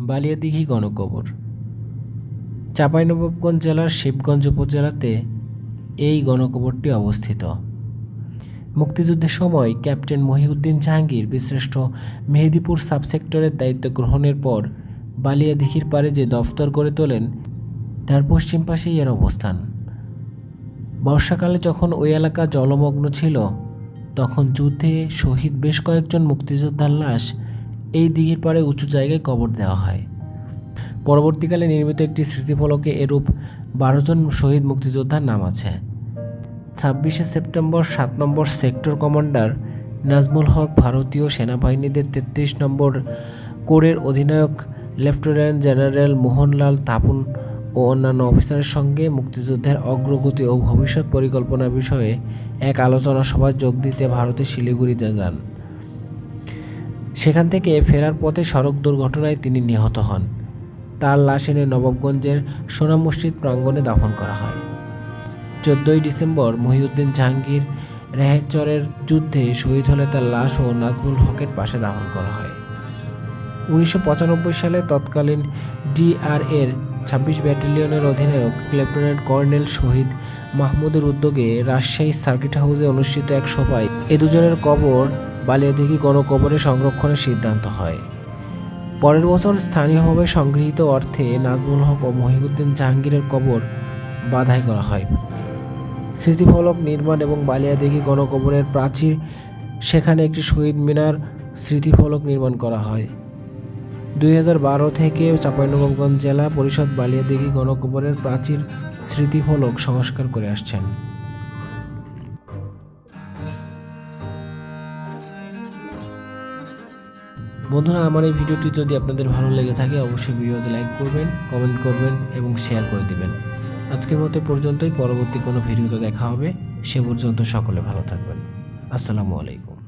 বালিয়াদিঘি গণকবর। চাঁপাইনবাবগঞ্জ জেলার শিবগঞ্জ উপজেলাতে এই গণকবরটি অবস্থিত। মুক্তিযুদ্ধের সময় ক্যাপ্টেন মহিউদ্দিন জাহাঙ্গীর বীরশ্রেষ্ঠ মেহেদীপুর সাবসেক্টরের দায়িত্ব গ্রহণের পর বালিয়াদিঘির পাড়ে যে দফতর গড়ে তোলেন তার পশ্চিম পাশেই এর অবস্থান। বর্ষাকালে যখন ওই এলাকা জলমগ্ন ছিল তখন যুদ্ধে শহীদ বেশ কয়েকজন মুক্তিযোদ্ধার লাশ এই দিঘির পাড়ে উঁচু জায়গায় কবর দেওয়া হয়। পরবর্তীকালে নির্মিত একটি স্মৃতিফলকে এরূপ 12 জন শহীদ মুক্তিযোদ্ধার নাম আছে। 26শে সেপ্টেম্বর 7 নম্বর সেক্টর কমান্ডার নাজমুল হক ভারতীয় সেনাবাহিনীদের 33 নম্বর কোরের অধিনায়ক লেফটেন্যান্ট জেনারেল মোহনলাল তাপুন ও অন্যান্য অফিসারের সঙ্গে মুক্তিযুদ্ধের অগ্রগতি ও ভবিষ্যৎ পরিকল্পনা বিষয়ে এক আলোচনা সভায় যোগ দিতে ভারতের শিলিগুড়িতে যান। সেখান থেকে ফেরার পথে সড়ক দুর্ঘটনায় তিনি নিহত হন। তার লাশ এনে নবাবগঞ্জের সোনা মসজিদ প্রাঙ্গণে দাফন করা হয়। 14ই ডিসেম্বর মহিউদ্দিন জাহাঙ্গীর রেহেচরের যুদ্ধে শহীদ হলে তার লাশও নাজমুল হকের পাশে দাফন করা হয়। 1995 সালে তৎকালীন ডিআরএর 26 ব্যাটালিয়নের অধিনায়ক লেফটেন্যান্ট কর্নেল শহীদ মাহমুদের উদ্যোগে রাজশাহী সার্কিট হাউসে অনুষ্ঠিত এক সভায় এ দুজনের কবর বালিয়াদিঘি গণকবরে সংরক্ষণের সিদ্ধান্ত হয়। পরের বছর স্থানীয়ভাবে সংগৃহীত অর্থে নাজমুল হক ও মহিউদ্দিন জাহাঙ্গীরের কবর বাধাই করা হয়। স্মৃতিফলক নির্মাণ এবং বালিয়াদিঘি গণকবরের প্রাচীর, সেখানে একটি শহীদ মিনার, স্মৃতিফলক নির্মাণ করা হয়। 2012 থেকে চাঁপাইনবাবগঞ্জ জেলা পরিষদ বালিয়াদিঘি গণকবরের প্রাচীর, স্মৃতিফলক সংস্কার করে আসছেন। বন্ধুরা, আমার এই ভিডিওটি যদি আপনাদের ভালো লেগে থাকে অবশ্যই ভিডিওতে লাইক করবেন, কমেন্ট করবেন এবং শেয়ার করে দেবেন। আজকের মতো পর্যন্তই, পরবর্তী কোনো ভিডিওতে দেখা হবে। সে পর্যন্ত সকলে ভালো থাকবেন। আসসালামু আলাইকুম।